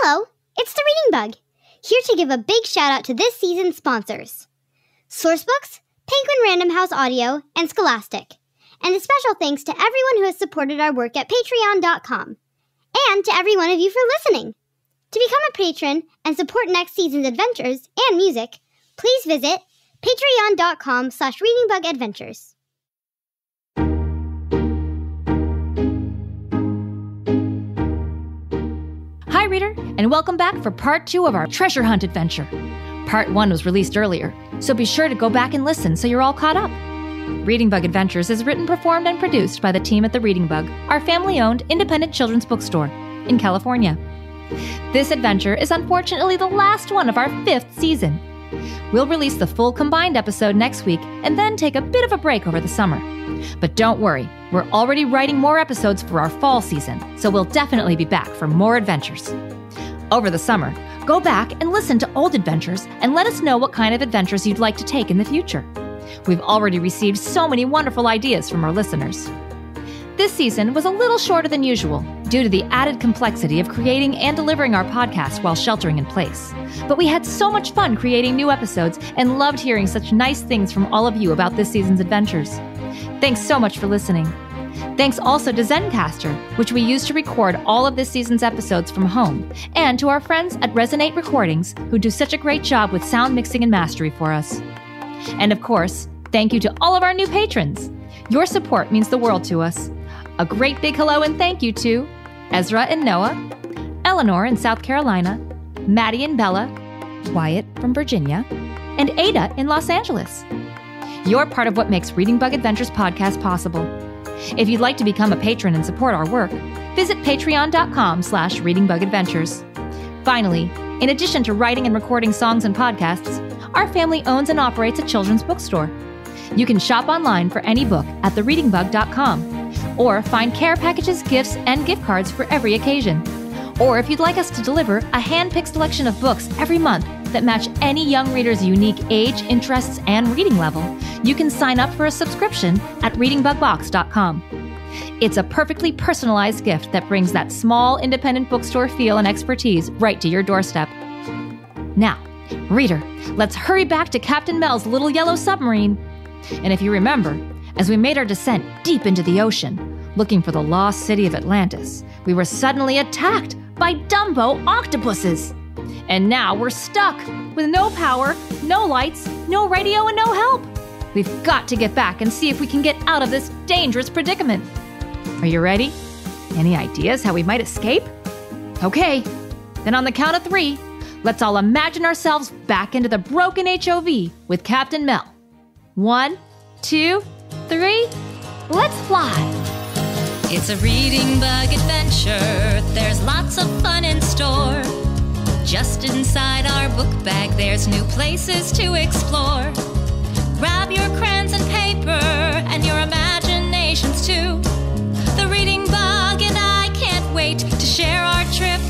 Hello, it's the Reading Bug, here to give a big shout out to this season's sponsors. Sourcebooks, Penguin Random House Audio, and Scholastic. And a special thanks to everyone who has supported our work at patreon.com. And to every one of you for listening. To become a patron and support next season's adventures and music, please visit patreon.com/readingbugadventures. Hi, reader, and welcome back for part 2 of our treasure hunt adventure. Part 1 was released earlier, so be sure to go back and listen so you're all caught up. Reading Bug Adventures is written, performed, and produced by the team at the Reading Bug, our family-owned independent children's bookstore in California. This adventure is unfortunately the last one of our 5th season. We'll release the full combined episode next week and then take a bit of a break over the summer. But don't worry, we're already writing more episodes for our fall season, so we'll definitely be back for more adventures. Over the summer, go back and listen to old adventures and let us know what kind of adventures you'd like to take in the future. We've already received so many wonderful ideas from our listeners. This season was a little shorter than usual due to the added complexity of creating and delivering our podcast while sheltering in place. But we had so much fun creating new episodes and loved hearing such nice things from all of you about this season's adventures. Thanks so much for listening. Thanks also to Zencastr, which we use to record all of this season's episodes from home, and to our friends at Resonate Recordings, who do such a great job with sound mixing and mastery for us. And of course, thank you to all of our new patrons. Your support means the world to us. A great big hello and thank you to Ezra and Noah, Eleanor in South Carolina, Maddie and Bella, Wyatt from Virginia, and Ada in Los Angeles. You're part of what makes Reading Bug Adventures podcast possible. If you'd like to become a patron and support our work, visit patreon.com/readingbugadventures. Finally, in addition to writing and recording songs and podcasts, our family owns and operates a children's bookstore. You can shop online for any book at thereadingbug.com, or find care packages, gifts, and gift cards for every occasion. Or if you'd like us to deliver a hand-picked selection of books every month that match any young reader's unique age, interests, and reading level, you can sign up for a subscription at readingbugbox.com. It's a perfectly personalized gift that brings that small independent bookstore feel and expertise right to your doorstep. Now, reader, let's hurry back to Captain Mel's little yellow submarine. And if you remember, as we made our descent deep into the ocean, looking for the lost city of Atlantis, we were suddenly attacked by Dumbo octopuses. And now we're stuck with no power, no lights, no radio, and no help. We've got to get back and see if we can get out of this dangerous predicament. Are you ready? Any ideas how we might escape? Okay, then on the count of 3, let's all imagine ourselves back into the broken HOV with Captain Mel. 1, 2, 3, let's fly! It's a Reading Bug adventure, there's lots of fun in store. Just inside our book bag, there's new places to explore. Grab your crayons and paper, and your imaginations too. The Reading Bug and I can't wait to share our trip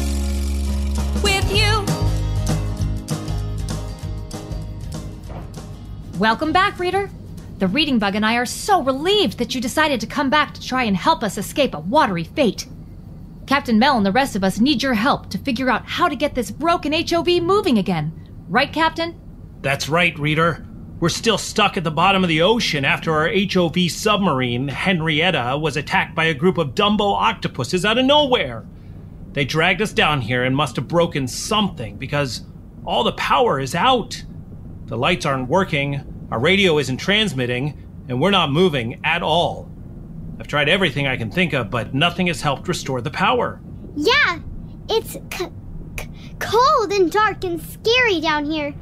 with you. Welcome back, reader. The Reading Bug and I are so relieved that you decided to come back to try and help us escape a watery fate. Captain Mel and the rest of us need your help to figure out how to get this broken HOV moving again. Right, Captain? That's right, reader. We're still stuck at the bottom of the ocean after our HOV submarine, Henrietta, was attacked by a group of Dumbo octopuses out of nowhere. They dragged us down here and must have broken something because all the power is out. The lights aren't working, our radio isn't transmitting, and we're not moving at all. I've tried everything I can think of, but nothing has helped restore the power. Yeah, it's cold and dark and scary down here.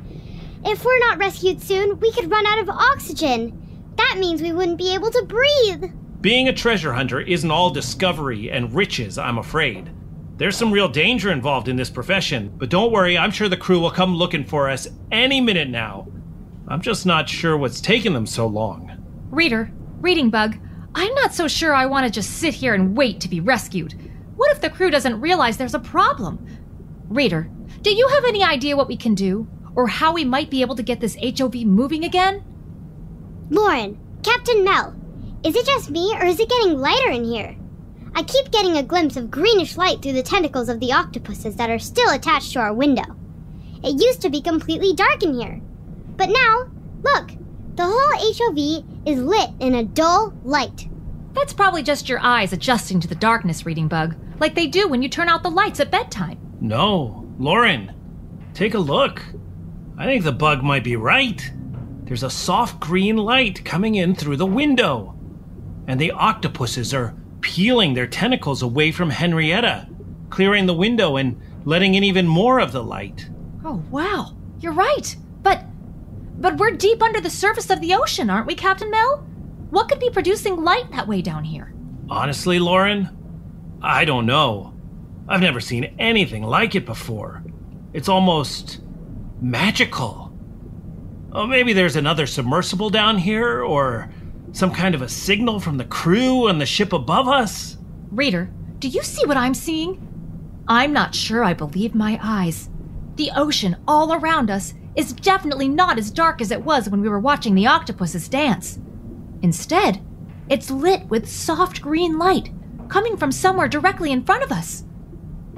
If we're not rescued soon, we could run out of oxygen. That means we wouldn't be able to breathe. Being a treasure hunter isn't all discovery and riches, I'm afraid. There's some real danger involved in this profession, but don't worry, I'm sure the crew will come looking for us any minute now. I'm just not sure what's taken them so long. Reader, Reading Bug, I'm not so sure I want to just sit here and wait to be rescued. What if the crew doesn't realize there's a problem? Reader, do you have any idea what we can do? Or how we might be able to get this HOV moving again? Lauren, Captain Mel, is it just me or is it getting lighter in here? I keep getting a glimpse of greenish light through the tentacles of the octopuses that are still attached to our window. It used to be completely dark in here. But now, look, the whole HOV is lit in a dull light. That's probably just your eyes adjusting to the darkness, Reading Bug, like they do when you turn out the lights at bedtime. No, Lauren, take a look. I think the bug might be right. There's a soft green light coming in through the window. And the octopuses are peeling their tentacles away from Henrietta, clearing the window and letting in even more of the light. Oh, wow. You're right. But we're deep under the surface of the ocean, aren't we, Captain Mel? What could be producing light that way down here? Honestly, Lauren, I don't know. I've never seen anything like it before. It's almost magical. Oh, maybe there's another submersible down here, or some kind of a signal from the crew on the ship above us. Reader, do you see what I'm seeing? I'm not sure I believe my eyes. The ocean all around us is definitely not as dark as it was when we were watching the octopuses dance. Instead, it's lit with soft green light coming from somewhere directly in front of us.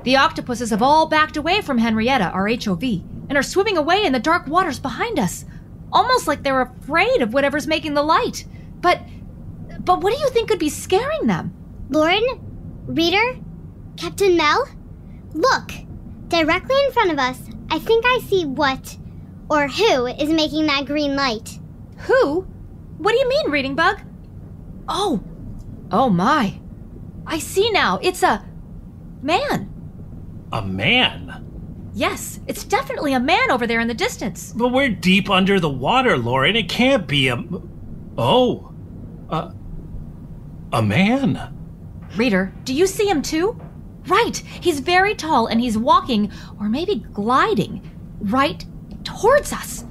The octopuses have all backed away from Henrietta, our HOV, and are swimming away in the dark waters behind us, almost like they're afraid of whatever's making the light. But what do you think could be scaring them? Lauren? Reader? Captain Mel? Look! Directly in front of us, I think I see what, or who, is making that green light. Who? What do you mean, Reading Bug? Oh my. I see now. It's a man. A man? Yes, it's definitely a man over there in the distance. But we're deep under the water, Lauren. It can't be a man. Reader, do you see him too? Right, he's very tall and he's walking, or maybe gliding, right towards us.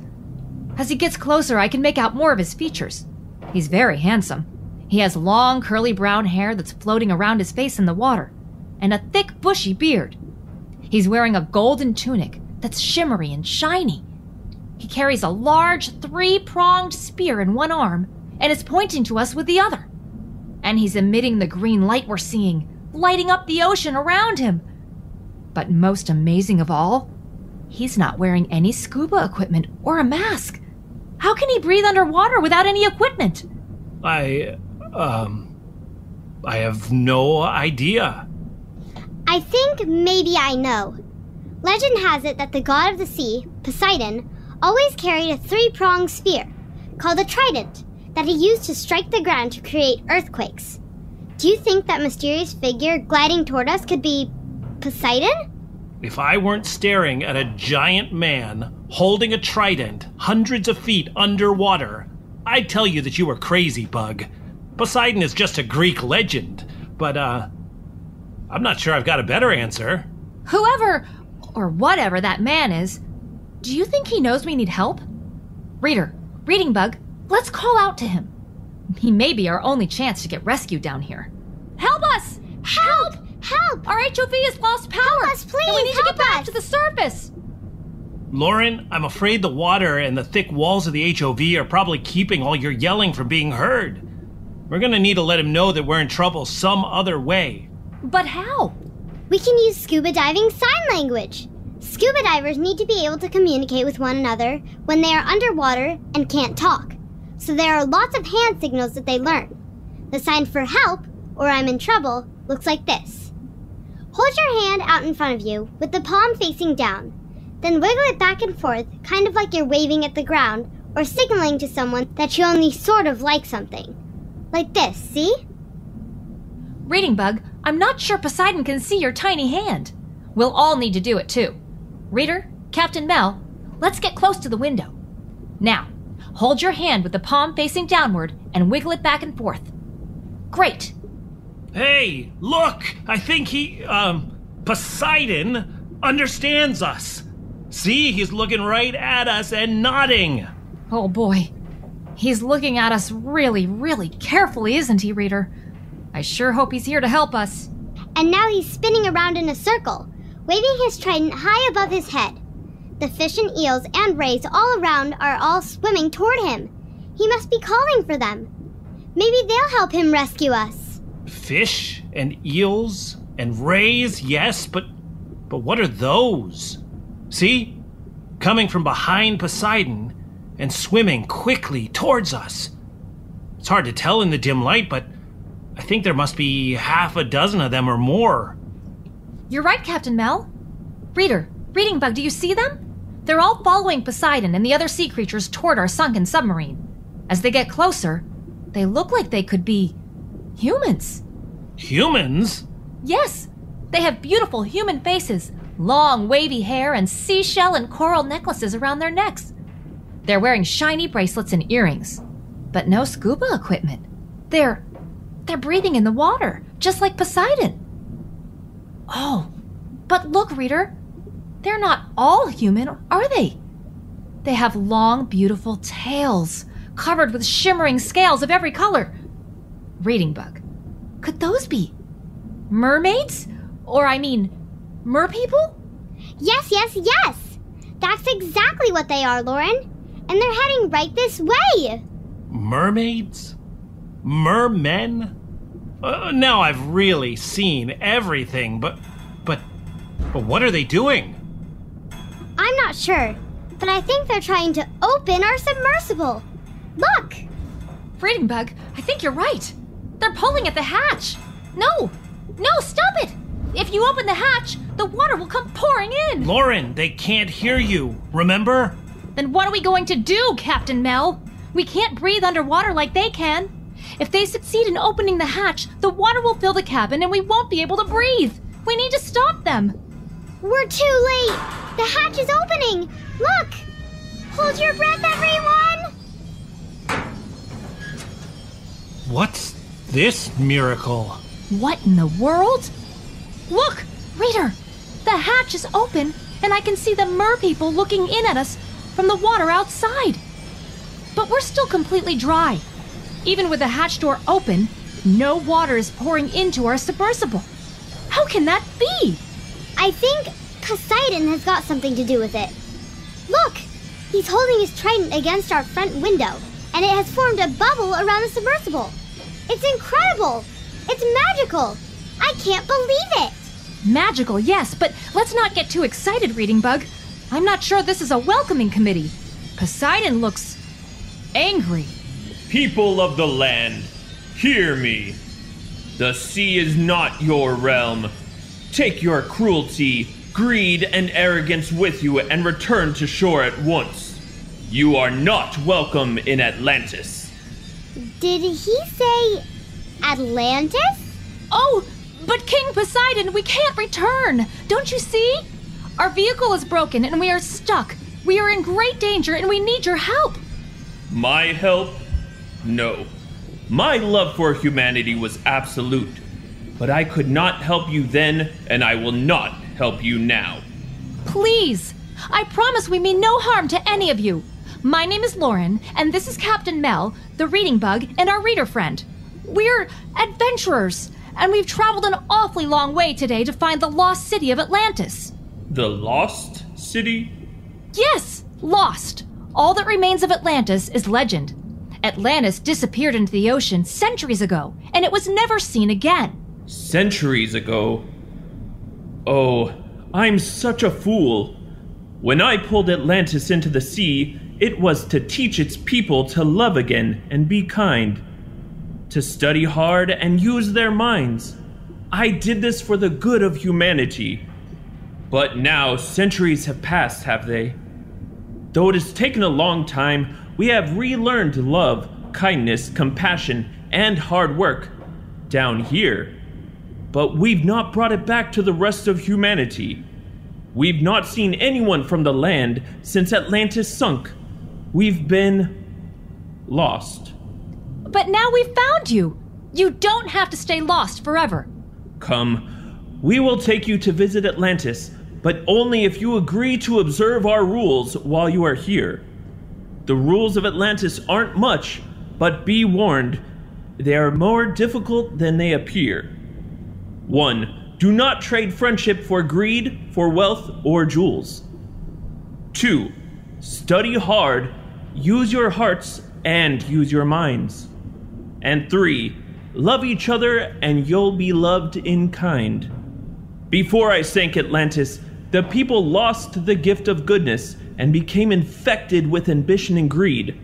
As he gets closer, I can make out more of his features. He's very handsome. He has long, curly brown hair that's floating around his face in the water, and a thick, bushy beard. He's wearing a golden tunic that's shimmery and shiny. He carries a large, 3-pronged spear in one arm and is pointing to us with the other. And he's emitting the green light we're seeing, lighting up the ocean around him. But most amazing of all, he's not wearing any scuba equipment or a mask. How can he breathe underwater without any equipment? I have no idea. I think maybe I know. Legend has it that the god of the sea, Poseidon, always carried a 3-pronged spear, called a trident, that he used to strike the ground to create earthquakes. Do you think that mysterious figure gliding toward us could be Poseidon? If I weren't staring at a giant man holding a trident hundreds of feet underwater, I'd tell you that you were crazy, Bug. Poseidon is just a Greek legend, but I'm not sure I've got a better answer. Whoever or whatever that man is, do you think he knows we need help? Reader, Reading Bug, let's call out to him. He may be our only chance to get rescued down here. Help us! Help! Help! Our HOV has lost power! Help us, please! And we need to Help get back us! to the surface! Lauren, I'm afraid the water and the thick walls of the HOV are probably keeping all your yelling from being heard. We're gonna need to let him know that we're in trouble some other way. But how? We can use scuba diving sign language. Scuba divers need to be able to communicate with one another when they are underwater and can't talk. So there are lots of hand signals that they learn. The sign for help, or I'm in trouble, looks like this. Hold your hand out in front of you with the palm facing down. Then wiggle it back and forth, kind of like you're waving at the ground or signaling to someone that you only sort of like something. Like this, see? Reading Bug, I'm not sure Poseidon can see your tiny hand. We'll all need to do it too. Reader, Captain Mel, let's get close to the window. Now, hold your hand with the palm facing downward and wiggle it back and forth. Great. Hey, look! I think Poseidon understands us. See, he's looking right at us and nodding. Oh boy. He's looking at us really, really carefully, isn't he, Reader? I sure hope he's here to help us. And now he's spinning around in a circle, waving his trident high above his head. The fish and eels and rays all around are all swimming toward him. He must be calling for them. Maybe they'll help him rescue us. Fish And eels and rays, yes, but what are those? See? Coming from behind Poseidon and swimming quickly towards us. It's hard to tell in the dim light, but I think there must be half a dozen of them or more. You're right, Captain Mel. Reader, Reading Bug, do you see them? They're all following Poseidon and the other sea creatures toward our sunken submarine. As they get closer, they look like they could be humans. Humans? Yes, they have beautiful human faces, long wavy hair, and seashell and coral necklaces around their necks. They're wearing shiny bracelets and earrings, but no scuba equipment. They're breathing in the water, just like Poseidon. Oh, but look, reader, they're not all human, are they? They have long, beautiful tails, covered with shimmering scales of every color. Reading Bug, could those be mermaids? Or merpeople? Yes. That's exactly what they are, Lauren. And they're heading right this way. Mermaids? Mermen? Now I've really seen everything, but what are they doing? I'm not sure, but I think they're trying to open our submersible. Look! Reading Bug, I think you're right. They're pulling at the hatch. No, stop it! If you open the hatch, the water will come pouring in. Lauren, they can't hear you, remember? Then what are we going to do, Captain Mel? We can't breathe underwater like they can. If they succeed in opening the hatch, the water will fill the cabin and we won't be able to breathe. We need to stop them. We're too late. The hatch is opening. Look! Hold your breath, everyone! What's this miracle? What in the world? Look, reader! The hatch is open and I can see the merpeople looking in at us from the water outside. But we're still completely dry. Even with the hatch door open, no water is pouring into our submersible. How can that be? I think Poseidon has got something to do with it. Look! He's holding his trident against our front window, and it has formed a bubble around the submersible. It's incredible! It's magical! I can't believe it! Magical, yes, but let's not get too excited, Reading Bug. I'm not sure this is a welcoming committee. Poseidon looks angry. People of the land, hear me. The sea is not your realm. Take your cruelty, greed, and arrogance with you and return to shore at once. You are not welcome in Atlantis. Did he say Atlantis? Oh, but King Poseidon, we can't return. Don't you see? Our vehicle is broken and we are stuck. We are in great danger and we need your help. My help? No. My love for humanity was absolute. But I could not help you then, and I will not help you now. Please, I promise we mean no harm to any of you. My name is Lauren, and this is Captain Mel, the Reading Bug, and our reader friend. We're adventurers, and we've traveled an awfully long way today to find the lost city of Atlantis. The lost city? Yes, lost. All that remains of Atlantis is legend. Atlantis disappeared into the ocean centuries ago, and it was never seen again. Centuries ago? Oh, I'm such a fool. When I pulled Atlantis into the sea, it was to teach its people to love again and be kind, to study hard and use their minds. I did this for the good of humanity. But now centuries have passed, have they? Though it has taken a long time, we have relearned love, kindness, compassion, and hard work down here. But we've not brought it back to the rest of humanity. We've not seen anyone from the land since Atlantis sunk. We've been lost. But now we've found you. You don't have to stay lost forever. Come, we will take you to visit Atlantis, but only if you agree to observe our rules while you are here. The rules of Atlantis aren't much, but be warned, they are more difficult than they appear. 1. Do not trade friendship for greed, for wealth, or jewels. 2. Study hard, use your hearts, and use your minds. And 3. Love each other, and you'll be loved in kind. Before I sank Atlantis, the people lost the gift of goodness and became infected with ambition and greed.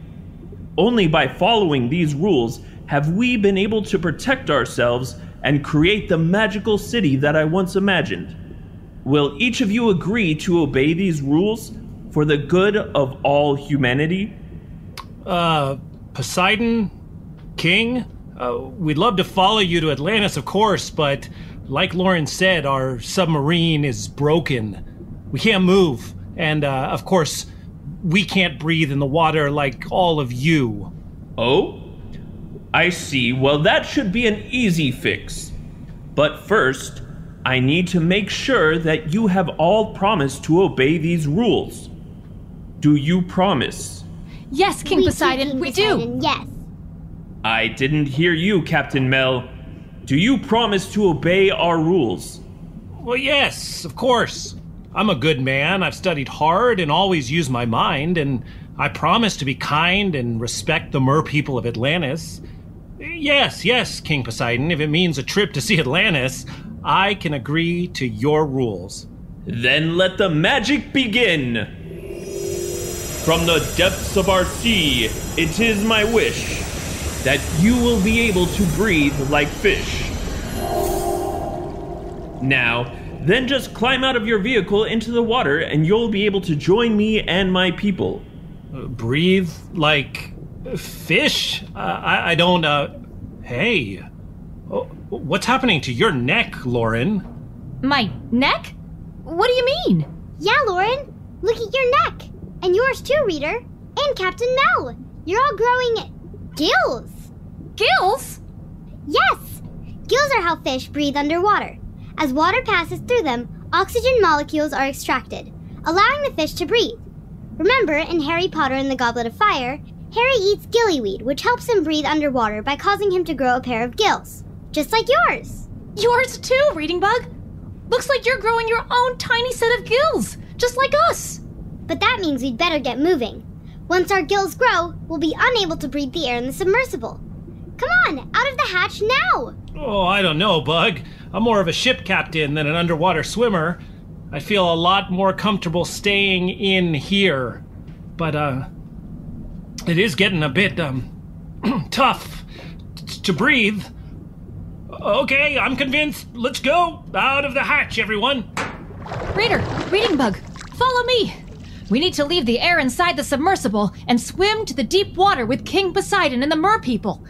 Only by following these rules have we been able to protect ourselves and create the magical city that I once imagined. Will each of you agree to obey these rules for the good of all humanity? Poseidon? King? We'd love to follow you to Atlantis, of course, but like Lauren said, our submarine is broken. We can't move, and of course, we can't breathe in the water like all of you. Oh? I see. Well, that should be an easy fix. But first, I need to make sure that you have all promised to obey these rules. Do you promise? Yes, King Poseidon, we do. Yes. I didn't hear you, Captain Mel. Do you promise to obey our rules? Well, yes, of course. I'm a good man. I've studied hard and always used my mind, and I promise to be kind and respect the mer people of Atlantis. Yes, King Poseidon. If it means a trip to see Atlantis, I can agree to your rules. Then let the magic begin. From the depths of our sea, it is my wish that you will be able to breathe like fish. Now, then just climb out of your vehicle into the water and you'll be able to join me and my people. Breathe like fish? I don't, Hey. What's happening to your neck, Lauren? My neck? What do you mean? Yeah, Lauren. Look at your neck. And yours too, Reader. And Captain Mel. You're all growing gills. Gills? Yes. Gills are how fish breathe underwater. As water passes through them, oxygen molecules are extracted, allowing the fish to breathe. Remember, in Harry Potter and the Goblet of Fire, Harry eats gillyweed, which helps him breathe underwater by causing him to grow a pair of gills. Just like yours. Yours too, Reading Bug. Looks like you're growing your own tiny set of gills, just like us. But that means we'd better get moving. Once our gills grow, we'll be unable to breathe the air in the submersible. Come on, out of the hatch now! Oh, I don't know, Bug. I'm more of a ship captain than an underwater swimmer. I feel a lot more comfortable staying in here. But, it is getting a bit, tough to breathe. Okay, I'm convinced. Let's go. Out of the hatch, everyone. Reading Bug, follow me. We need to leave the air inside the submersible and swim to the deep water with King Poseidon and the mer people.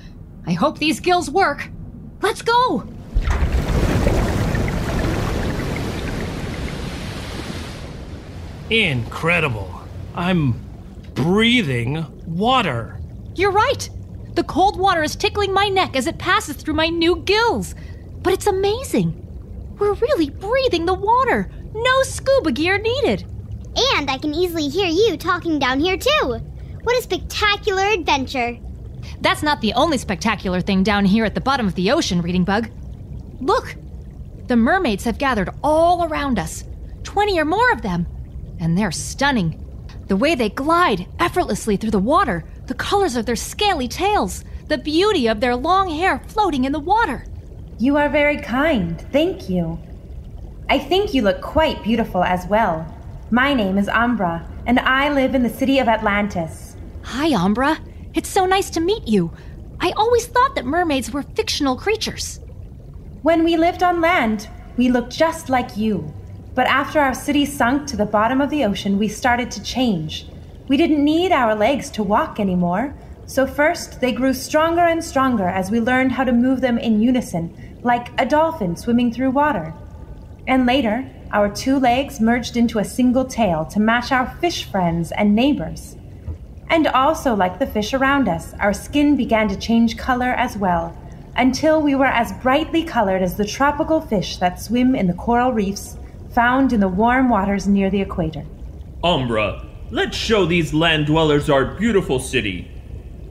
I hope these gills work. Let's go. Incredible. I'm breathing water. You're right. The cold water is tickling my neck as it passes through my new gills. But it's amazing. We're really breathing the water. No scuba gear needed. And I can easily hear you talking down here too. What a spectacular adventure. That's not the only spectacular thing down here at the bottom of the ocean, Reading Bug. Look, the mermaids have gathered all around us. 20 or more of them. And they're stunning. The way they glide effortlessly through the water, the colors of their scaly tails, the beauty of their long hair floating in the water. You are very kind, thank you. I think you look quite beautiful as well. My name is Umbra, and I live in the city of Atlantis. Hi, Umbra. It's so nice to meet you. I always thought that mermaids were fictional creatures. When we lived on land, we looked just like you. But after our city sunk to the bottom of the ocean, we started to change. We didn't need our legs to walk anymore. So first, they grew stronger and stronger as we learned how to move them in unison, like a dolphin swimming through water. And later, our 2 legs merged into a single tail to match our fish friends and neighbors. And also, like the fish around us, our skin began to change color as well, until we were as brightly colored as the tropical fish that swim in the coral reefs found in the warm waters near the equator. Umbra, let's show these land dwellers our beautiful city.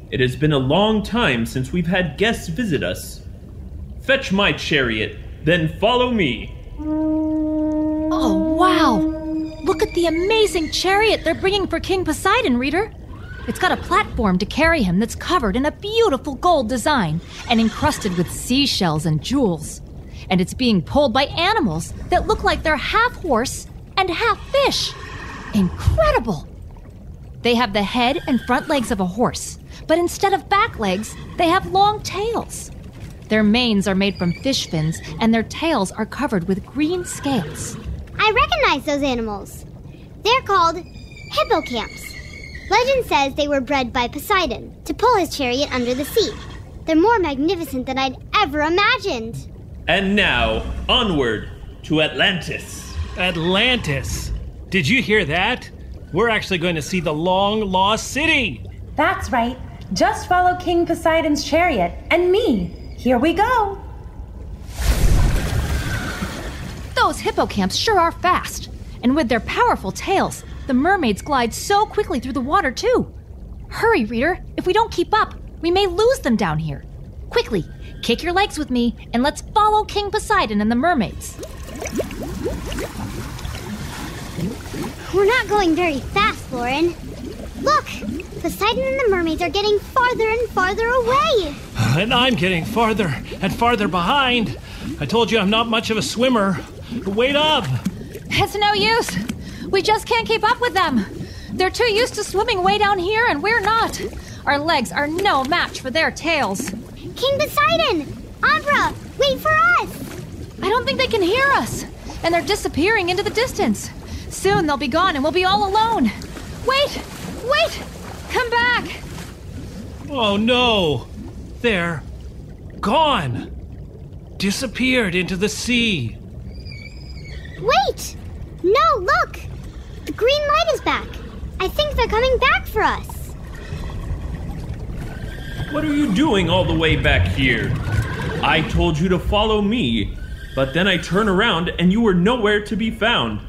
It has been a long time since we've had guests visit us. Fetch my chariot, then follow me. Oh, wow! Look at the amazing chariot they're bringing for King Poseidon, Reader. It's got a platform to carry him that's covered in a beautiful gold design and encrusted with seashells and jewels. And it's being pulled by animals that look like they're half horse and half fish. Incredible! They have the head and front legs of a horse, but instead of back legs, they have long tails. Their manes are made from fish fins, and their tails are covered with green scales. I recognize those animals. They're called hippocamps. Legend says they were bred by Poseidon to pull his chariot under the sea. They're more magnificent than I'd ever imagined. And now, onward to Atlantis. Atlantis. Did you hear that? We're actually going to see the long-lost city. That's right. Just follow King Poseidon's chariot and me. Here we go. Those hippocamps sure are fast. And with their powerful tails, the mermaids glide so quickly through the water, too. Hurry, reader. If we don't keep up, we may lose them down here. Quickly, kick your legs with me, and let's follow King Poseidon and the mermaids. We're not going very fast, Lauren. Look! Poseidon and the mermaids are getting farther and farther away. And I'm getting farther and farther behind. I told you I'm not much of a swimmer. Wait up! It's no use. We just can't keep up with them. They're too used to swimming way down here, and we're not. Our legs are no match for their tails. King Poseidon! Ambra, wait for us! I don't think they can hear us, and they're disappearing into the distance. Soon they'll be gone, and we'll be all alone. Wait! Come back! Oh no! They're gone! Disappeared into the sea. Wait! No, look! The green light is back. I think they're coming back for us. What are you doing all the way back here? I told you to follow me, but then I turn around and you were nowhere to be found.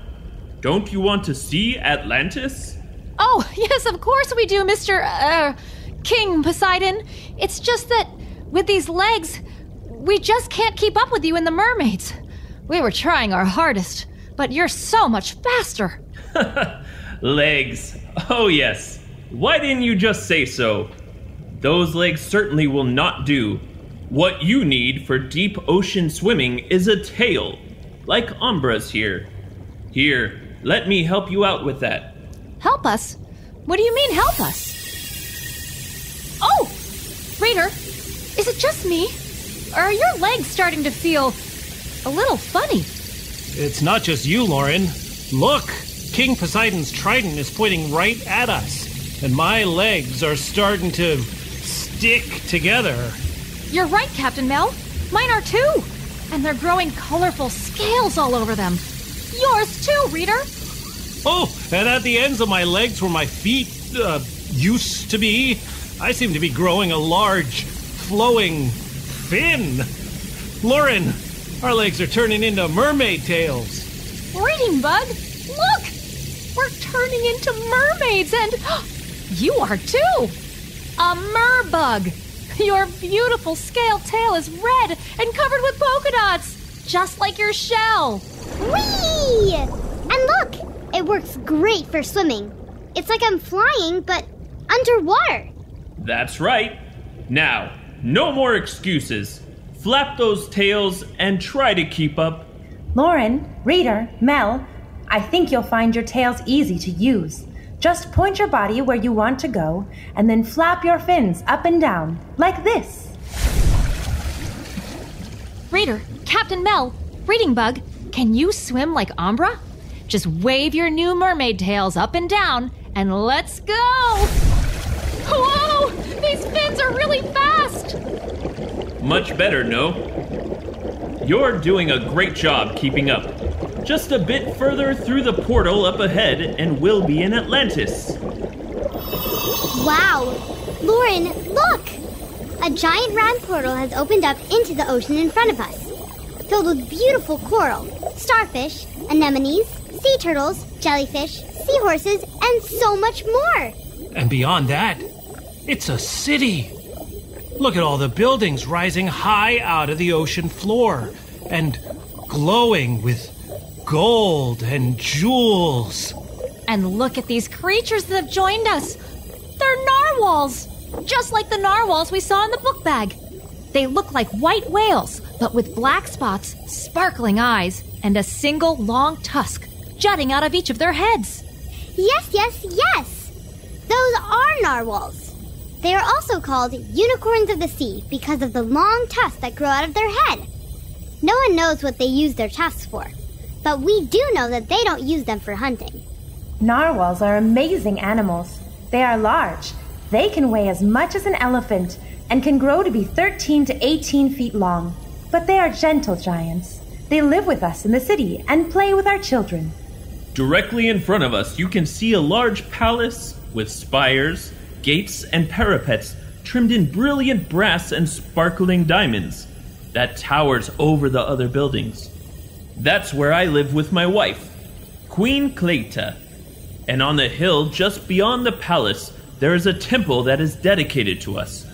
Don't you want to see Atlantis? Oh, yes, of course we do, Mr. King Poseidon. It's just that with these legs, we just can't keep up with you and the mermaids. We were trying our hardest, but you're so much faster. Legs. Oh, yes. Why didn't you just say so? Those legs certainly will not do. What you need for deep ocean swimming is a tail, like Ambra's here. Here, let me help you out with that. Help us? What do you mean, help us? Oh! Reader, is it just me? Or are your legs starting to feel a little funny? It's not just you, Lauren. Look! King Poseidon's trident is pointing right at us, and my legs are starting to stick together. You're right, Captain Mel. Mine are too. And they're growing colorful scales all over them. Yours too, reader. Oh, and at the ends of my legs where my feet used to be, I seem to be growing a large, flowing fin. Lauren, our legs are turning into mermaid tails. Reading Bug, look! We're turning into mermaids and you are too! A merbug! Your beautiful scaled tail is red and covered with polka dots, just like your shell. Whee! And look! It works great for swimming. It's like I'm flying, but underwater. That's right. Now, no more excuses. Flap those tails and try to keep up. Lauren, Reader, Mel, I think you'll find your tails easy to use. Just point your body where you want to go, and then flap your fins up and down, like this. Reader, Captain Mel, Reading Bug, can you swim like Ambra? Just wave your new mermaid tails up and down, and let's go! Whoa! These fins are really fast! Much better, no? You're doing a great job keeping up. Just a bit further through the portal up ahead, and we'll be in Atlantis. Wow! Lauren, look! A giant round portal has opened up into the ocean in front of us, filled with beautiful coral, starfish, anemones, sea turtles, jellyfish, seahorses, and so much more! And beyond that, it's a city. Look at all the buildings rising high out of the ocean floor and glowing with gold and jewels. And look at these creatures that have joined us. They're narwhals! Just like the narwhals we saw in the book bag. They look like white whales, but with black spots, sparkling eyes, and a single long tusk jutting out of each of their heads. Yes, yes, yes! Those are narwhals. They are also called unicorns of the sea because of the long tusks that grow out of their head. No one knows what they use their tusks for, but we do know that they don't use them for hunting. Narwhals are amazing animals. They are large. They can weigh as much as an elephant and can grow to be 13 to 18 feet long. But they are gentle giants. They live with us in the city and play with our children. Directly in front of us, you can see a large palace with spires, gates, and parapets trimmed in brilliant brass and sparkling diamonds that towers over the other buildings. That's where I live with my wife, Queen Cleita. And on the hill just beyond the palace, there is a temple that is dedicated to us.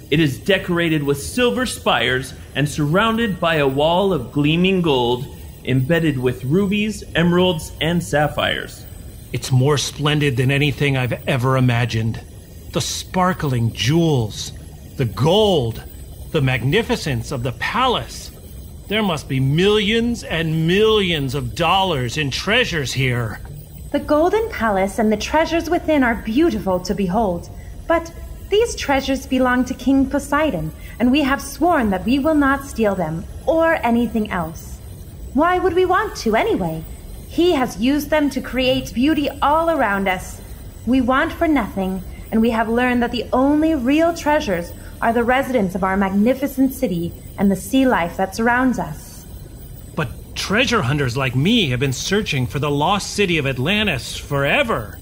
It is decorated with silver spires and surrounded by a wall of gleaming gold, embedded with rubies, emeralds, and sapphires. It's more splendid than anything I've ever imagined. The sparkling jewels, the gold, the magnificence of the palace. There must be millions and millions of dollars in treasures here. The golden palace and the treasures within are beautiful to behold, but these treasures belong to King Poseidon, and we have sworn that we will not steal them or anything else. Why would we want to anyway? He has used them to create beauty all around us. We want for nothing, and we have learned that the only real treasures are the residents of our magnificent city and the sea life that surrounds us. But treasure hunters like me have been searching for the lost city of Atlantis forever.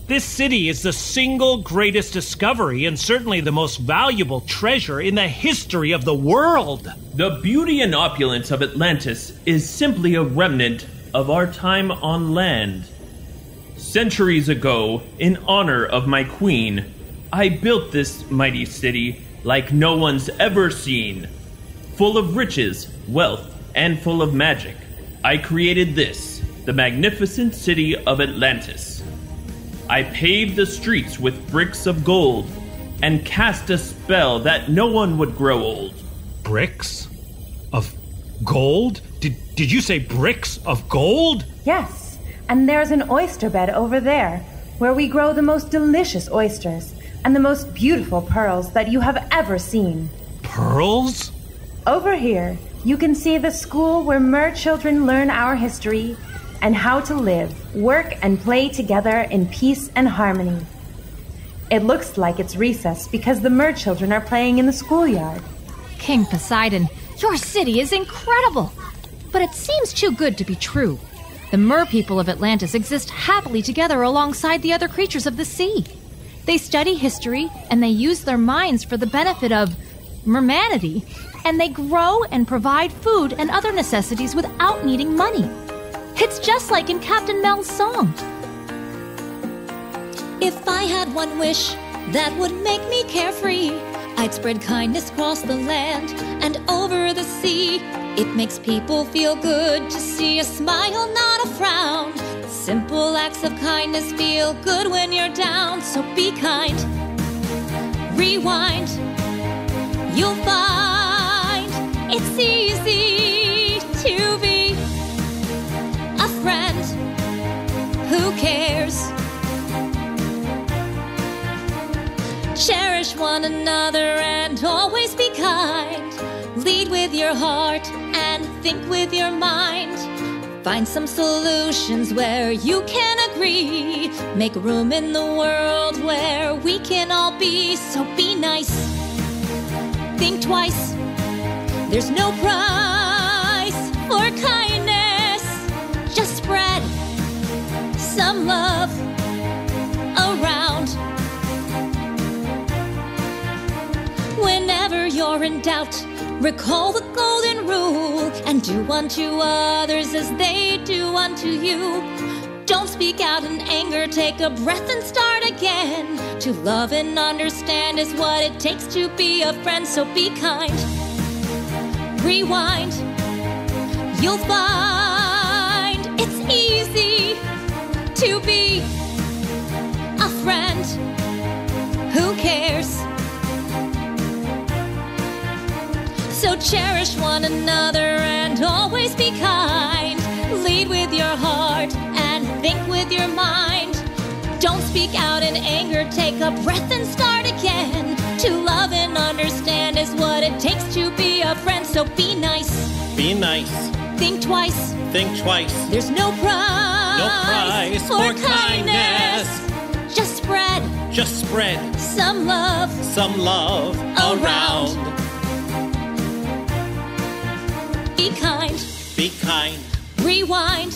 This city is the single greatest discovery and certainly the most valuable treasure in the history of the world. The beauty and opulence of Atlantis is simply a remnant of our time on land. Centuries ago, in honor of my queen, I built this mighty city like no one's ever seen. Full of riches, wealth, and full of magic, I created this, the magnificent city of Atlantis. I paved the streets with bricks of gold and cast a spell that no one would grow old. Bricks of gold? Did you say bricks of gold? Yes, and there's an oyster bed over there where we grow the most delicious oysters and the most beautiful pearls that you have ever seen. Pearls? Over here, you can see the school where mer children learn our history and how to live, work, and play together in peace and harmony. It looks like it's recess because the mer children are playing in the schoolyard. King Poseidon, your city is incredible, but it seems too good to be true. The mer people of Atlantis exist happily together alongside the other creatures of the sea. They study history and they use their minds for the benefit of mermanity, and they grow and provide food and other necessities without needing money. It's just like in Captain Mel's song. If I had one wish that would make me carefree, I'd spread kindness across the land and over the sea. It makes people feel good to see a smile, not a frown. Simple acts of kindness feel good when you're down, so be kind. Rewind, you'll find it's easy to be a friend who cares. Cherish one another and always be kind. Lead with your heart and think with your mind. Find some solutions where you can agree. Make room in the world where we can all be. So be nice. Think twice. There's no price for kindness. Just spread some love around. Whenever you're in doubt, recall the golden rule and do unto others as they do unto you. Don't speak out in anger, take a breath and start again. To love and understand is what it takes to be a friend, so be kind. Rewind, you'll find it's easy to be a friend who cares. So cherish one another and always be kind. Lead with your heart and think with your mind. Don't speak out in anger, take a breath and start again. To love and understand is what it takes to be a friend. So be nice. Be nice. Think twice. Think twice. There's no prize for kindness. Just spread Some love around. Be kind. Rewind.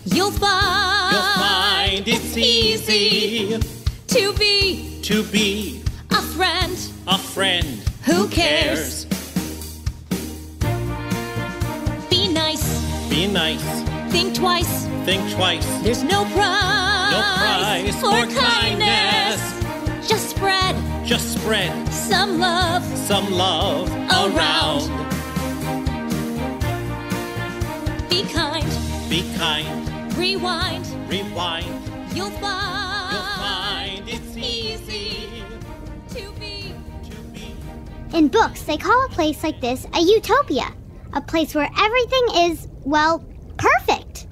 You'll find it's easy to be a friend. Who cares? Be nice. Think twice. There's no prize for kindness. Just spread some love around. Be kind. Rewind. You'll find it's easy to be. In books, they call a place like this a utopia, a place where everything is, well, perfect.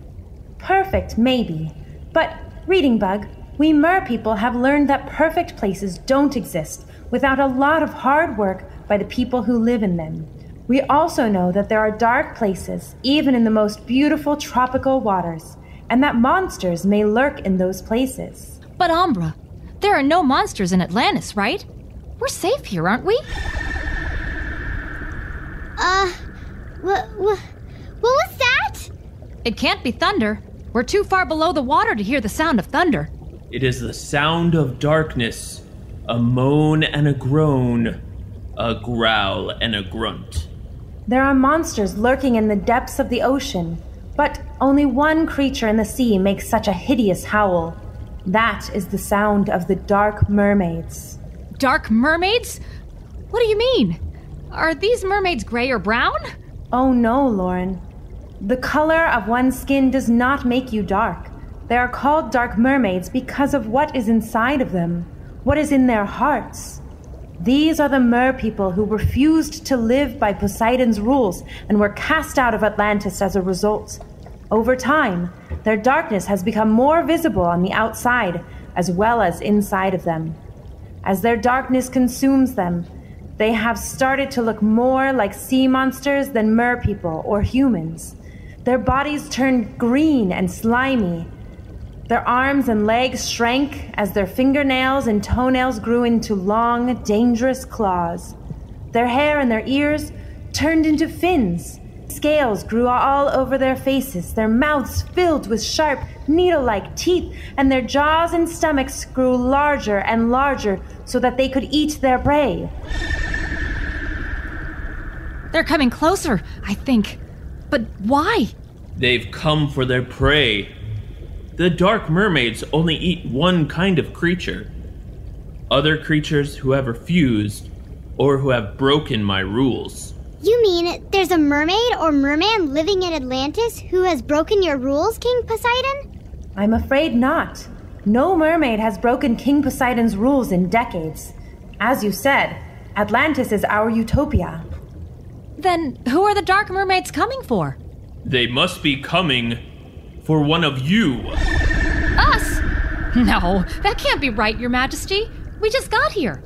Perfect, maybe. But, Reading Bug, we mer people have learned that perfect places don't exist without a lot of hard work by the people who live in them. We also know that there are dark places, even in the most beautiful tropical waters, and that monsters may lurk in those places. But Umbra, there are no monsters in Atlantis, right? We're safe here, aren't we? What was that? It can't be thunder. We're too far below the water to hear the sound of thunder. It is the sound of darkness, a moan and a groan, a growl and a grunt. There are monsters lurking in the depths of the ocean, but only one creature in the sea makes such a hideous howl. That is the sound of the Dark Mermaids. Dark mermaids? What do you mean? Are these mermaids gray or brown? Oh no, Lauren. The color of one's skin does not make you dark. They are called Dark Mermaids because of what is inside of them, what is in their hearts. These are the mer people who refused to live by Poseidon's rules and were cast out of Atlantis as a result. Over time, their darkness has become more visible on the outside as well as inside of them. As their darkness consumes them, they have started to look more like sea monsters than mer people or humans. Their bodies turned green and slimy. Their arms and legs shrank as their fingernails and toenails grew into long, dangerous claws. Their hair and their ears turned into fins. Scales grew all over their faces, their mouths filled with sharp, needle-like teeth, and their jaws and stomachs grew larger and larger so that they could eat their prey. They're coming closer, I think. But why? They've come for their prey. The Dark Mermaids only eat one kind of creature. Other creatures who have refused or who have broken my rules. You mean there's a mermaid or merman living in Atlantis who has broken your rules, King Poseidon? I'm afraid not. No mermaid has broken King Poseidon's rules in decades. As you said, Atlantis is our utopia. Then who are the Dark Mermaids coming for? They must be coming for one of you. Us? No, that can't be right, Your Majesty. We just got here.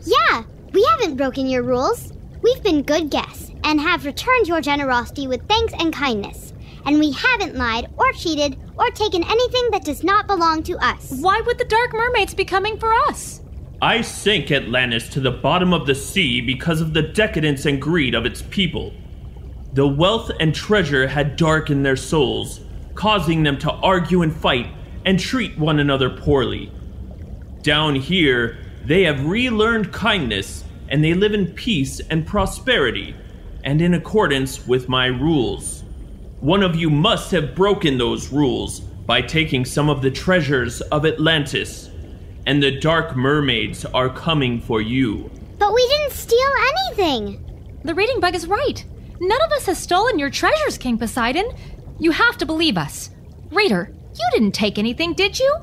Yeah, we haven't broken your rules. We've been good guests and have returned your generosity with thanks and kindness. And we haven't lied or cheated or taken anything that does not belong to us. Why would the Dark Mermaids be coming for us? I sank Atlantis to the bottom of the sea because of the decadence and greed of its people. The wealth and treasure had darkened their souls, causing them to argue and fight and treat one another poorly. Down here, they have relearned kindness, and they live in peace and prosperity, and in accordance with my rules. One of you must have broken those rules by taking some of the treasures of Atlantis, and the Dark Mermaids are coming for you. But we didn't steal anything. The reading bug is right. None of us has stolen your treasures, King Poseidon. You have to believe us. Reader, you didn't take anything, did you?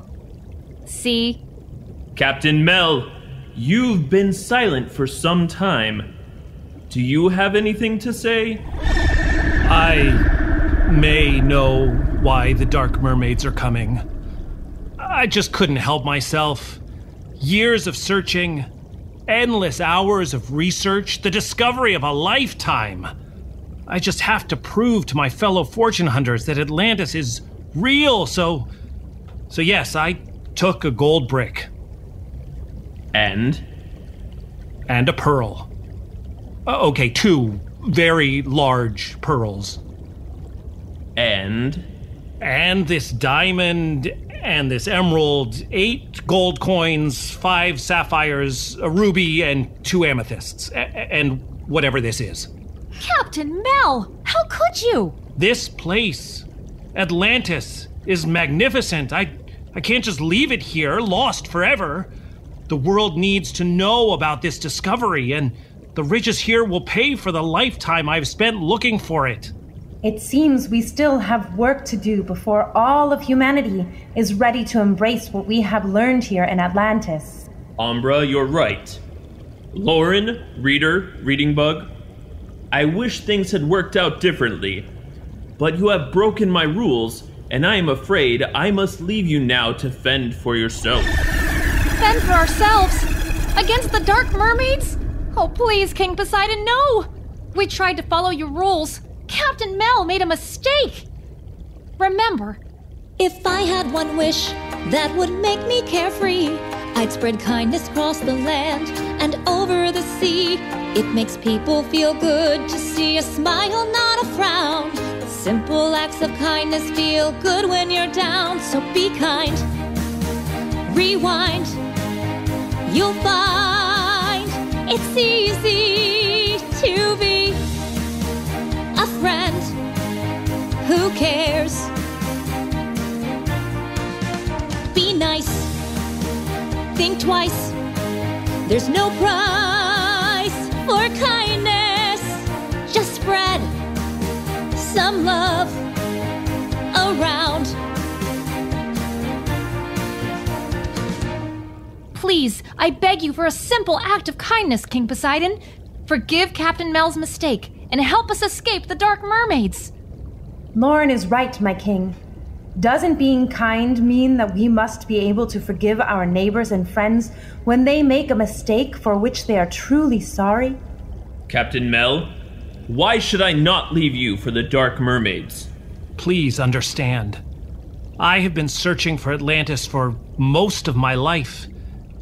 See? Captain Mel, you've been silent for some time. Do you have anything to say? I may know why the Dark Mermaids are coming. I just couldn't help myself. Years of searching, endless hours of research, the discovery of a lifetime. I just have to prove to my fellow fortune hunters that Atlantis is real, so yes, I took a gold brick. And a pearl. Okay, 2 very large pearls. And this diamond, and this emerald, 8 gold coins, 5 sapphires, a ruby, and 2 amethysts, and whatever this is. Captain Mel, how could you? This place, Atlantis, is magnificent. I can't just leave it here, lost forever. The world needs to know about this discovery, and the riches here will pay for the lifetime I've spent looking for it. It seems we still have work to do before all of humanity is ready to embrace what we have learned here in Atlantis. Umbra, you're right. Lauren, reader, reading bug, I wish things had worked out differently, but you have broken my rules, and I am afraid I must leave you now to fend for yourself. Fend for ourselves? Against the Dark Mermaids? Oh, please, King Poseidon, no! We tried to follow your rules. Captain Mel made a mistake. Remember, If I had one wish that would make me carefree, I'd spread kindness across the land and over the sea. It makes people feel good to see a smile, not a frown. Simple acts of kindness feel good when you're down, so be kind. Rewind, you'll find it's easy to be a friend who cares. Be nice, think twice. There's no price for kindness. Just spread some love around. please, I beg you for a simple act of kindness, King Poseidon. Forgive Captain Mel's mistake and help us escape the Dark Mermaids. Lauren is right, my king. Doesn't being kind mean that we must be able to forgive our neighbors and friends when they make a mistake for which they are truly sorry? Captain Mel, why should I not leave you for the Dark Mermaids? Please understand. I have been searching for Atlantis for most of my life,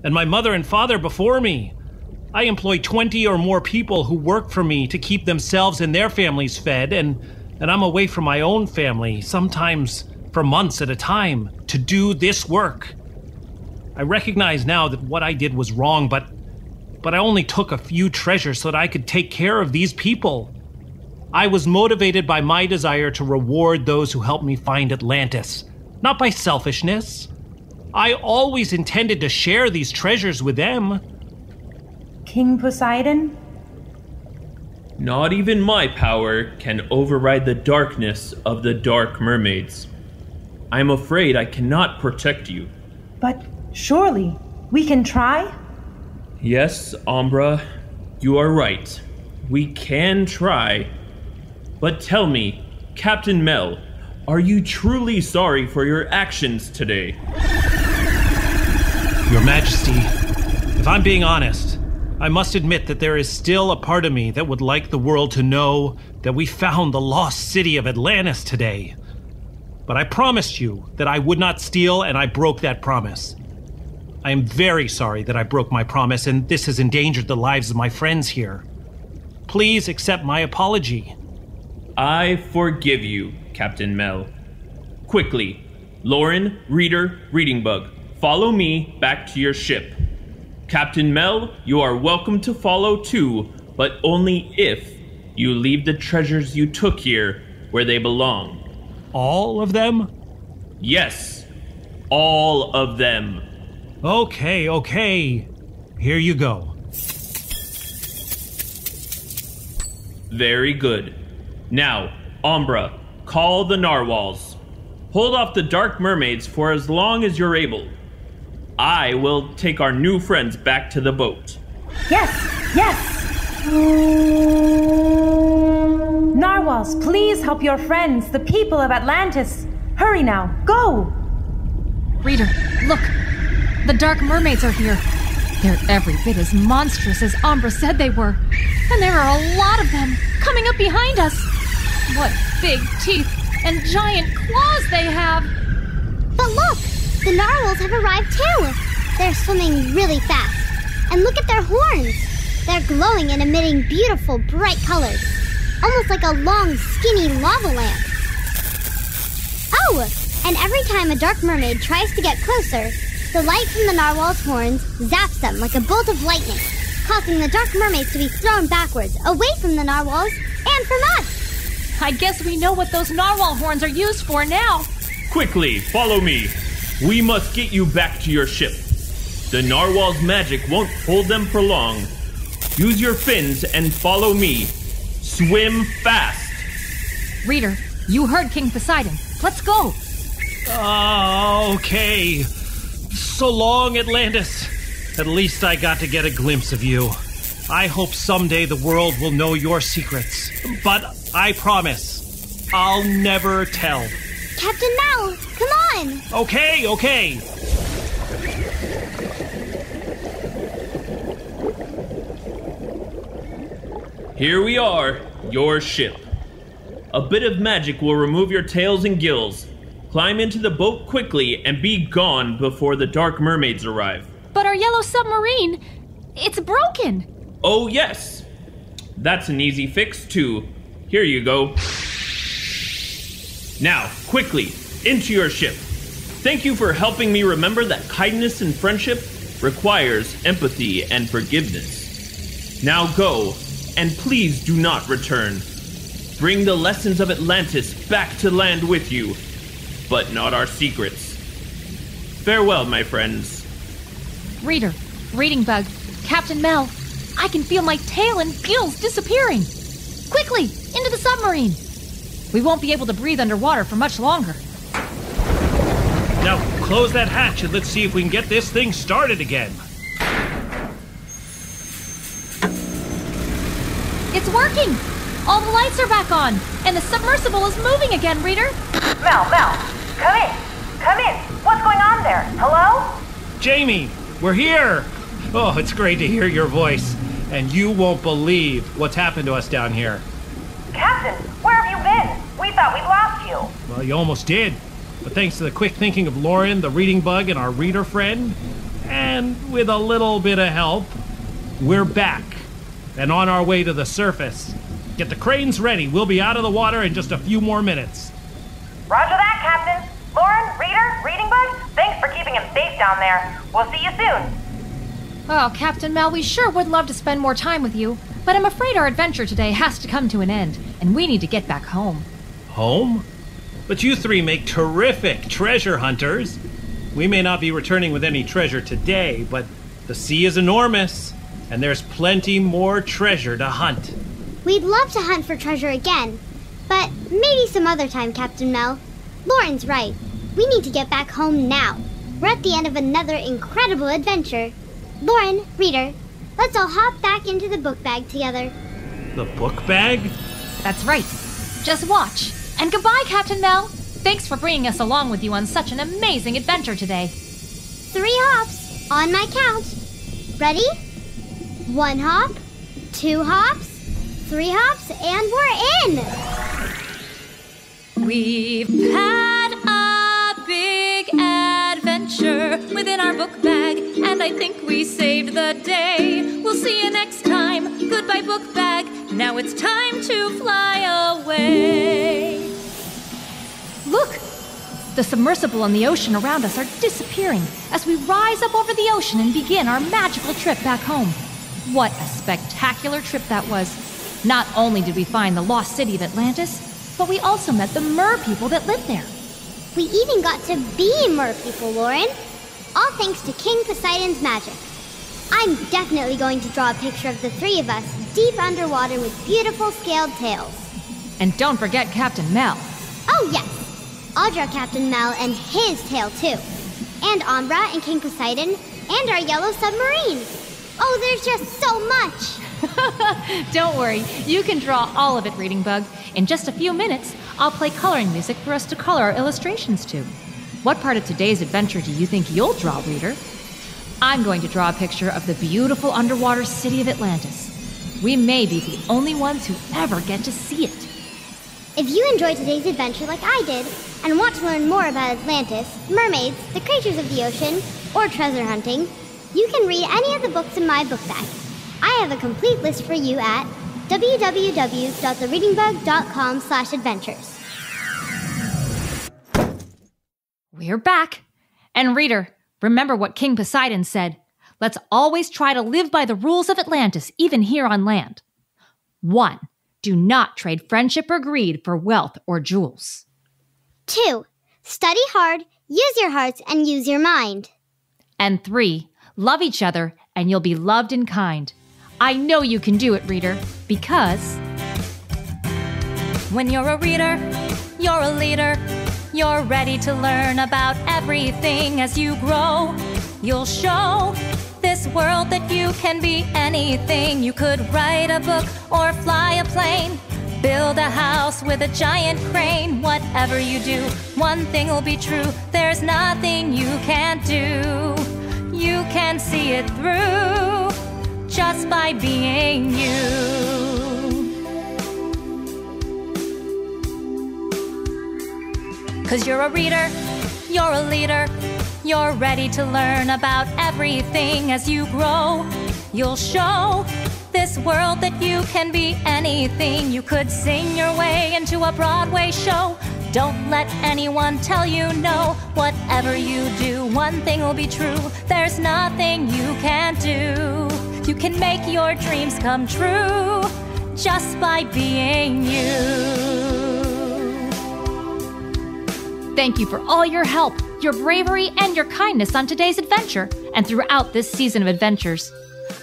and my mother and father before me. I employ 20 or more people who work for me to keep themselves and their families fed, and I'm away from my own family, sometimes for months at a time, to do this work. I recognize now that what I did was wrong, but I only took a few treasures so that I could take care of these people. I was motivated by my desire to reward those who helped me find Atlantis, not by selfishness. I always intended to share these treasures with them. King Poseidon? Not even my power can override the darkness of the Dark Mermaids. I'm afraid I cannot protect you. But surely we can try? Yes, Umbra, you are right. We can try. But tell me, Captain Mel, are you truly sorry for your actions today? Your Majesty, if I'm being honest, I must admit that there is still a part of me that would like the world to know that we found the lost city of Atlantis today. But I promised you that I would not steal, and I broke that promise. I am very sorry that I broke my promise, and this has endangered the lives of my friends here. Please accept my apology. I forgive you, Captain Mel. Quickly, Lauren, Reader, Reading Bug, follow me back to your ship. Captain Mel, you are welcome to follow too, but only if you leave the treasures you took here where they belong. All of them? Yes, all of them. Okay. Here you go. Very good. Now, Umbra, call the Narwhals. Hold off the Dark Mermaids for as long as you're able. I will take our new friends back to the boat. Yes! Narwhals, please help your friends, the people of Atlantis. Hurry now, go! Reader, look. The Dark Mermaids are here. They're every bit as monstrous as Umbra said they were. And there are a lot of them coming up behind us. What big teeth and giant claws they have! But look! The narwhals have arrived too! They're swimming really fast. And look at their horns! They're glowing and emitting beautiful, bright colors. Almost like a long, skinny lava lamp. Oh! And every time a dark mermaid tries to get closer, the light from the narwhal's horns zaps them like a bolt of lightning, causing the dark mermaids to be thrown backwards, away from the narwhals and from us. I guess we know what those narwhal horns are used for now. Quickly, follow me. We must get you back to your ship. The narwhal's magic won't hold them for long. Use your fins and follow me. Swim fast. Reader, you heard King Poseidon. Let's go. Okay. So long, Atlantis. At least I got to get a glimpse of you. I hope someday the world will know your secrets. But I promise, I'll never tell. Captain Mal, come on! Okay. Here we are, your ship. A bit of magic will remove your tails and gills. Climb into the boat quickly and be gone before the Dark Mermaids arrive. But our yellow submarine, it's broken. Oh, yes. That's an easy fix, too. Here you go. Now, quickly, into your ship. Thank you for helping me remember that kindness and friendship requires empathy and forgiveness. Now go, and please do not return. Bring the lessons of Atlantis back to land with you, but not our secrets. Farewell, my friends. Reader, Reading Bug, Captain Mel, I can feel my tail and gills disappearing. Quickly, into the submarine. We won't be able to breathe underwater for much longer. Now, close that hatch and let's see if we can get this thing started again. It's working! All the lights are back on, and the submersible is moving again, Reader. Mel, come in. Come in. What's going on there? Hello? Jamie, we're here! Oh, it's great to hear your voice. And you won't believe what's happened to us down here. Captain, where have you been? We thought we'd lost you. Well, you almost did. But thanks to the quick thinking of Lauren, the reading bug, and our reader friend, and with a little bit of help, we're back and on our way to the surface. Get the cranes ready. We'll be out of the water in just a few more minutes. Roger that, Captain. Lauren, Reader, Reading Bug, thanks for keeping him safe down there. We'll see you soon. Oh, Captain Mel, we sure would love to spend more time with you, but I'm afraid our adventure today has to come to an end, and we need to get back home. Home? But you three make terrific treasure hunters. We may not be returning with any treasure today, but the sea is enormous, and there's plenty more treasure to hunt. We'd love to hunt for treasure again, but maybe some other time, Captain Mel. Lauren's right. We need to get back home now. We're at the end of another incredible adventure. Lauren, Reader, let's all hop back into the book bag together. The book bag? That's right. Just watch. And goodbye, Captain Mel. Thanks for bringing us along with you on such an amazing adventure today. 3 hops on my count. Ready? 1 hop, 2 hops, 3 hops, and we're in! We've had a big adventure within our book bag, and I think we saved the day. We'll see you next time. Goodbye, book bag. Now it's time to fly away. Look! The submersible and the ocean around us are disappearing as we rise up over the ocean and begin our magical trip back home. What a spectacular trip that was. Not only did we find the lost city of Atlantis, but we also met the mer people that live there. We even got to be mer people, Lauren. All thanks to King Poseidon's magic. I'm definitely going to draw a picture of the 3 of us deep underwater with beautiful scaled tails. And don't forget Captain Mel. Oh, yes. I'll draw Captain Mel and his tail, too. And Umbra and King Poseidon and our yellow submarine. Oh, there's just so much. Don't worry, you can draw all of it, Reading Bug. In just a few minutes, I'll play coloring music for us to color our illustrations to. What part of today's adventure do you think you'll draw, reader? I'm going to draw a picture of the beautiful underwater city of Atlantis. We may be the only ones who ever get to see it. If you enjoyed today's adventure like I did, and want to learn more about Atlantis, mermaids, the creatures of the ocean, or treasure hunting, you can read any of the books in my book bag. I have a complete list for you at www.thereadingbug.com/adventures. We're back. And reader, remember what King Poseidon said. Let's always try to live by the rules of Atlantis, even here on land. 1. Do not trade friendship or greed for wealth or jewels. 2. Study hard, use your hearts, and use your mind. And 3. Love each other, and you'll be loved and kind. I know you can do it, reader, because When you're a reader, you're a leader. You're ready to learn about everything as you grow. You'll show this world that you can be anything. You could write a book or fly a plane, build a house with a giant crane. Whatever you do, one thing will be true. There's nothing you can't do. You can see it through just by being you. 'Cause you're a reader, you're a leader. You're ready to learn about everything as you grow. You'll show this world that you can be anything. You could sing your way into a Broadway show. Don't let anyone tell you no. Whatever you do, one thing will be true. There's nothing you can't do. You can make your dreams come true just by being you. thank you for all your help, your bravery, and your kindness on today's adventure and throughout this season of adventures.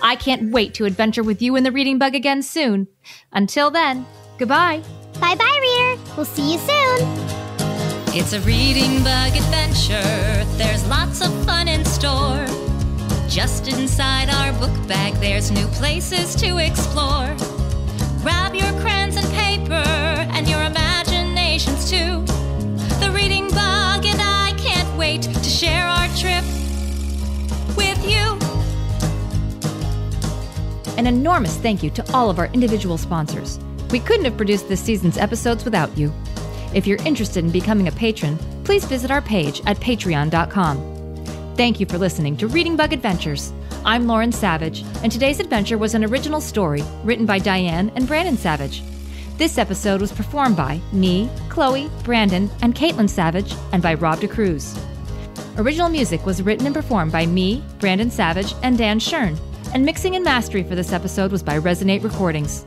I can't wait to adventure with you in the Reading Bug again soon. Until then, goodbye. Bye-bye, reader. We'll see you soon. It's a Reading Bug adventure. There's lots of fun in store. Just inside our book bag, there's new places to explore. Grab your crayons and paper and your imaginations too. The Reading Bug and I can't wait to share our trip with you. An enormous thank you to all of our individual sponsors. We couldn't have produced this season's episodes without you. If you're interested in becoming a patron, please visit our page at patreon.com. Thank you for listening to Reading Bug Adventures. I'm Lauren Savage, and today's adventure was an original story written by Diane and Brandon Savage. This episode was performed by me, Chloe, Brandon, and Caitlin Savage, and by Rob DeCruz. Original music was written and performed by me, Brandon Savage, and Dan Shern, and mixing and mastering for this episode was by Resonate Recordings.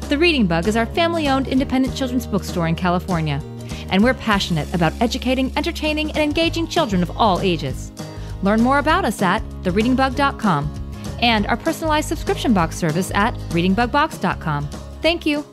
The Reading Bug is our family-owned independent children's bookstore in California, and we're passionate about educating, entertaining, and engaging children of all ages. Learn more about us at thereadingbug.com and our personalized subscription box service at readingbugbox.com. Thank you.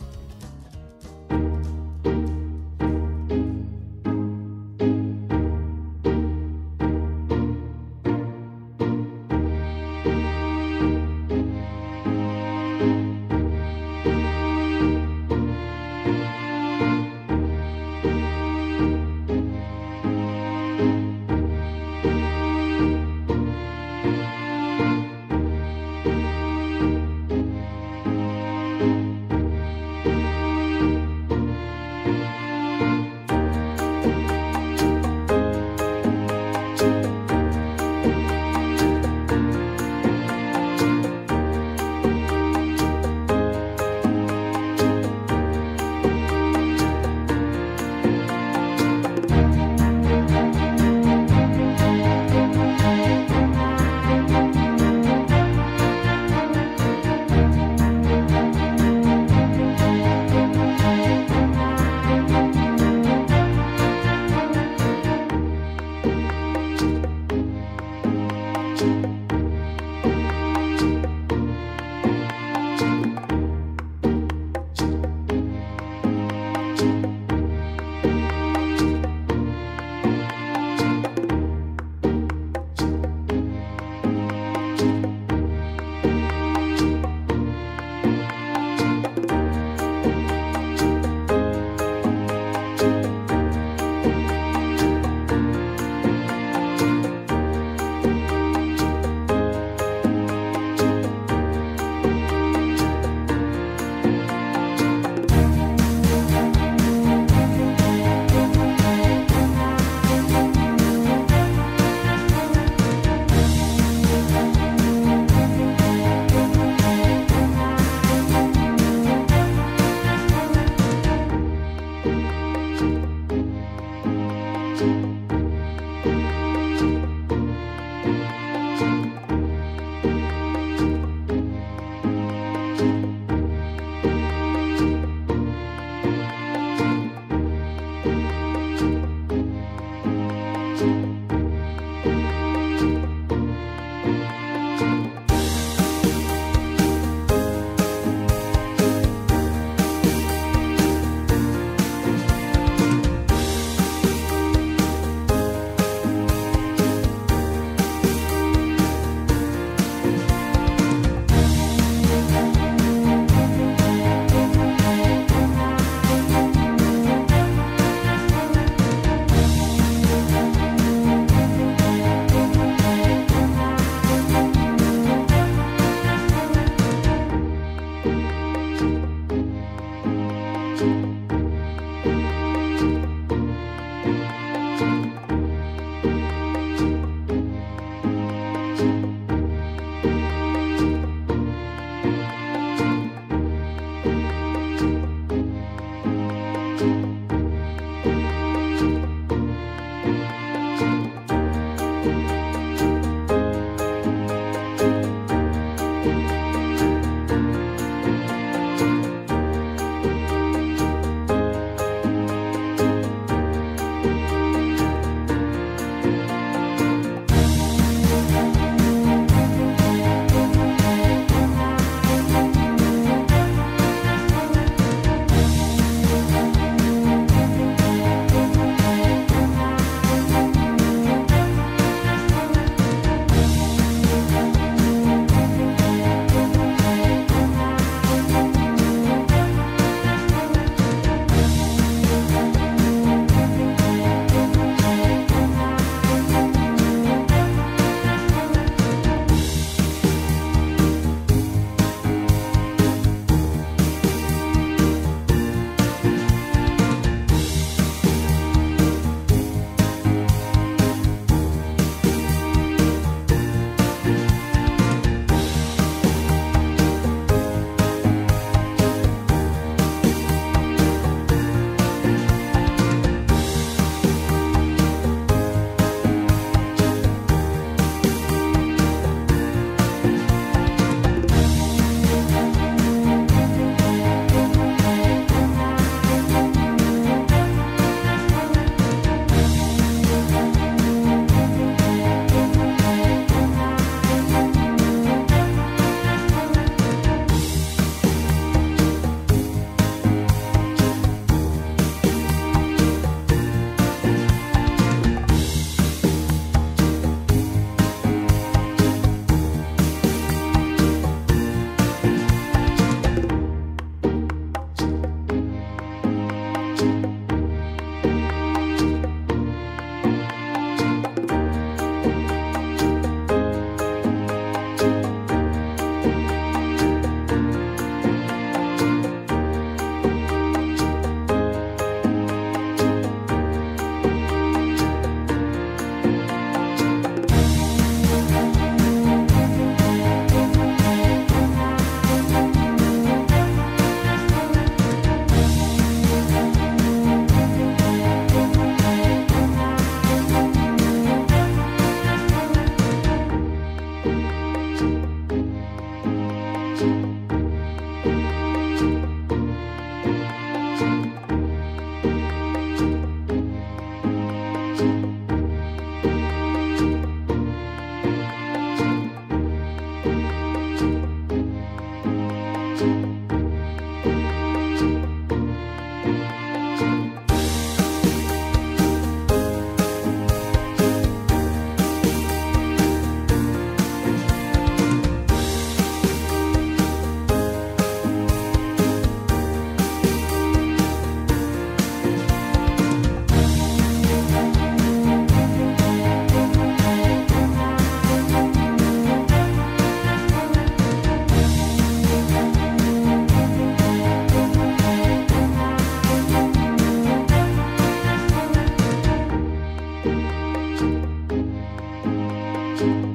Bye.